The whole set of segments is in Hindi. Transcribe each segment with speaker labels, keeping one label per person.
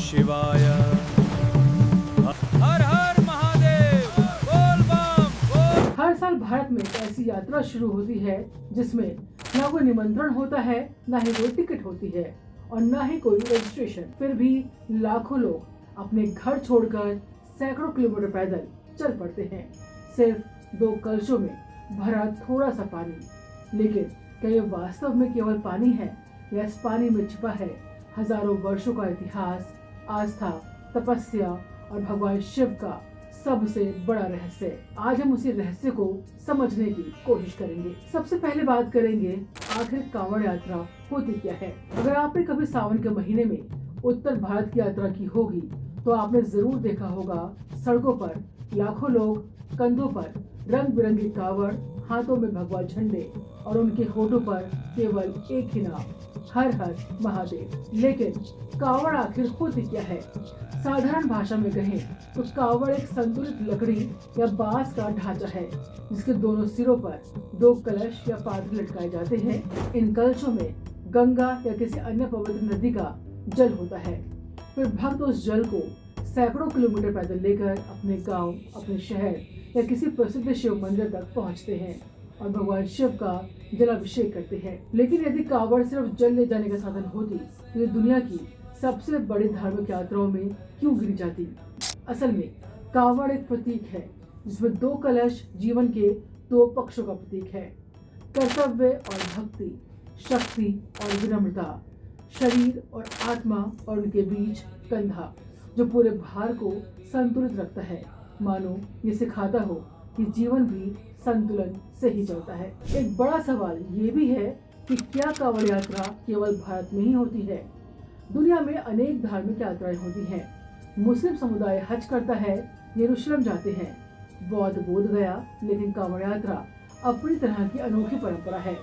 Speaker 1: शिवाय। हर हर महादेव, बोल बम बोल।
Speaker 2: हर साल भारत में एक ऐसी यात्रा शुरू होती है जिसमें ना कोई निमंत्रण होता है, ना ही कोई टिकट होती है और ना ही कोई रजिस्ट्रेशन। फिर भी लाखों लोग अपने घर छोड़कर सैकड़ों किलोमीटर पैदल चल पड़ते हैं, सिर्फ 2 कलशों में भरा थोड़ा सा पानी। लेकिन क्या ये वास्तव में केवल पानी है या इस पानी में छिपा है हजारों वर्षों का इतिहास, आस्था, तपस्या और भगवान शिव का सबसे बड़ा रहस्य। आज हम उसी रहस्य को समझने की कोशिश करेंगे। सबसे पहले बात करेंगे आखिर कांवड़ यात्रा होती क्या है। अगर आपने कभी सावन के महीने में उत्तर भारत की यात्रा की होगी तो आपने जरूर देखा होगा सड़कों पर लाखों लोग, कंधों पर रंग बिरंगी कावड़, हाथों में भगवा झंडे और उनके होठों पर केवल एक ही नाम, हर हर महादेव। लेकिन कावड़ आखिर होती क्या है? साधारण भाषा में कहें तो कावड़ एक संतुलित लकड़ी या बांस का ढांचा है जिसके दोनों सिरों पर 2 कलश या पात्र लटकाए जाते हैं। इन कलशों में गंगा या किसी अन्य पवित्र नदी का जल होता है। फिर भक्त उस जल को सैकड़ों किलोमीटर पैदल लेकर अपने गांव, अपने शहर या किसी प्रसिद्ध शिव मंदिर तक पहुंचते हैं और भगवान शिव का जलाभिषेक करते हैं। लेकिन यदि कावड़ सिर्फ जल ले जाने का साधन होती तो ये दुनिया की सबसे बड़ी धार्मिक यात्राओं में क्यों गिनी जाती? असल में कावड़ एक प्रतीक है जिसमें 2 कलश जीवन के 2 पक्षों का प्रतीक है, कर्तव्य और भक्ति, शक्ति और विनम्रता, शरीर और आत्मा और उनके बीच कंधा जो पूरे भार को संतुलित रखता है। मानो ये सिखाता हो कि जीवन भी संतुलन से ही चलता है। एक बड़ा सवाल ये भी है कि क्या कांवड़ यात्रा केवल भारत में ही होती है? दुनिया में अनेक धार्मिक यात्राएं होती हैं। मुस्लिम समुदाय हज करता है, यरूशलेम जाते हैं, बौद्ध बोध गया। लेकिन कांवड़ यात्रा अपनी तरह की अनोखी परंपरा है।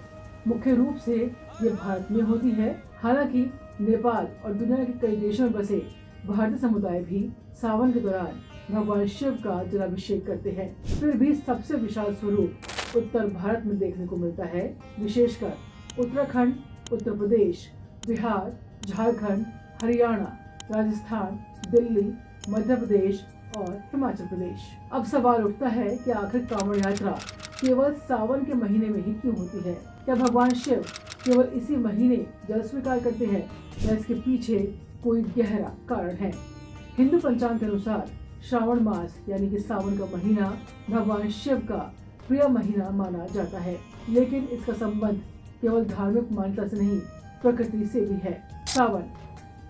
Speaker 2: मुख्य रूप से ये भारत में होती है। हालांकि नेपाल और दुनिया के कई देशों में बसे भारतीय समुदाय भी सावन के दौरान भगवान शिव का जलाभिषेक करते हैं। फिर भी सबसे विशाल स्वरूप उत्तर भारत में देखने को मिलता है, विशेषकर उत्तराखंड, उत्तर प्रदेश, बिहार, झारखंड, हरियाणा, राजस्थान, दिल्ली, मध्य प्रदेश और हिमाचल प्रदेश। अब सवाल उठता है कि आखिर कांवड़ यात्रा केवल सावन के महीने में ही क्यों होती है? क्या भगवान शिव केवल इसी महीने जल स्वीकार करते हैं या इसके पीछे कोई गहरा कारण है? हिंदू पंचांग के अनुसार श्रावण मास यानी कि सावन का महीना भगवान शिव का प्रिय महीना माना जाता है। लेकिन इसका संबंध केवल धार्मिक मान्यता से नहीं, प्रकृति से भी है। सावन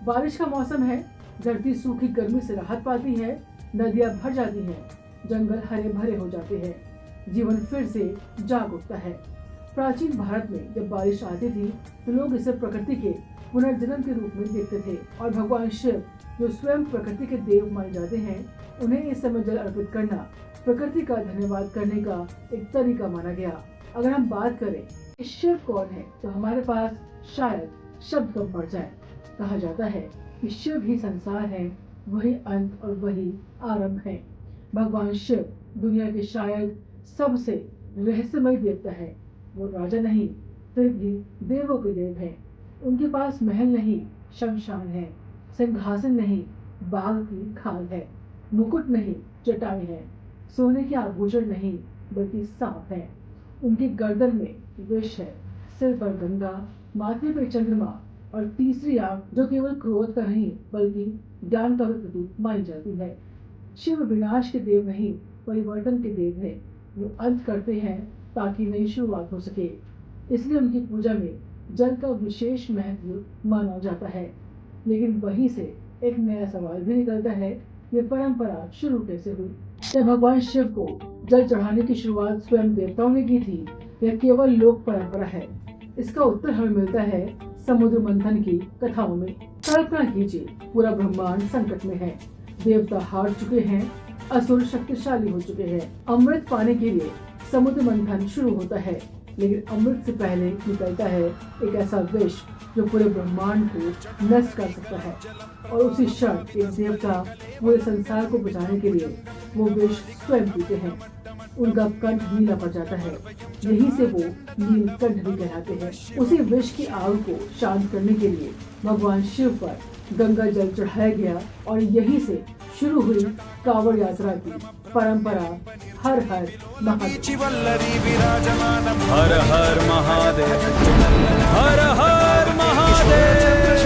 Speaker 2: बारिश का मौसम है, धरती सूखी गर्मी से राहत पाती है, नदियां भर जाती हैं, जंगल हरे भरे हो जाते हैं, जीवन फिर से जाग उठता है। प्राचीन भारत में जब बारिश आती थी तो लोग इसे प्रकृति के पुनर्जन्म के रूप में देखते थे और भगवान शिव जो स्वयं प्रकृति के देव माने जाते हैं, उन्हें इस समय जल अर्पित करना प्रकृति का धन्यवाद करने का एक तरीका माना गया। अगर हम बात करें कि शिव कौन है तो हमारे पास शायद शब्द कम पड़ जाए। कहा जाता है कि शिव ही संसार है, वही अंत और वही आरंभ है। भगवान शिव दुनिया के शायद सबसे रहस्यमय देवता है। वो राजा नहीं, फिर भी देवों के देव है। उनके पास महल नहीं, शमशान है, सिंहासन नहीं, बाघ की खाल है, मुकुट नहीं, जटाएं है, सोने के आभूषण नहीं बल्कि सांप है। उनकी गर्दन में विष है, सिर पर गंगा, माथे पर चंद्रमा और तीसरी आंख जो केवल क्रोध का नहीं बल्कि ज्ञान का भी प्रतीक मानी जाती है। शिव विनाश के देव नहीं, परिवर्तन के देव है। वो अंत करते हैं ताकि नई शुरुआत हो सके। इसलिए उनकी पूजा में जल का विशेष महत्व माना जाता है। लेकिन वहीं से एक नया सवाल भी निकलता है, ये परंपरा शुरू कैसे हुई? क्या भगवान शिव को जल चढ़ाने की शुरुआत स्वयं देवताओं ने की थी या केवल लोक परंपरा है? इसका उत्तर हमें मिलता है समुद्र मंथन की कथाओं में। कल्पना कीजिए, पूरा ब्रह्मांड संकट में है, देवता हार चुके हैं, असुर शक्तिशाली हो चुके हैं। अमृत पाने के लिए समुद्र मंथन शुरू होता है, लेकिन अमृत से पहले निकलता है एक ऐसा विष जो पूरे ब्रह्मांड को नष्ट कर सकता है। और उसी क्षण एक देवता पूरे संसार को बचाने के लिए वो विष स्वयं पीते हैं। उनका कंठ नीला पड़ जाता है, यहीं से वो नीलकंठ भी कहलाते हैं। उसी विष की आग को शांत करने के लिए भगवान शिव पर गंगा जल चढ़ाया गया और यहीं से शुरू हुई कांवड़ यात्रा की परंपरा। हर हर महादेव।
Speaker 1: हर हर महादेव।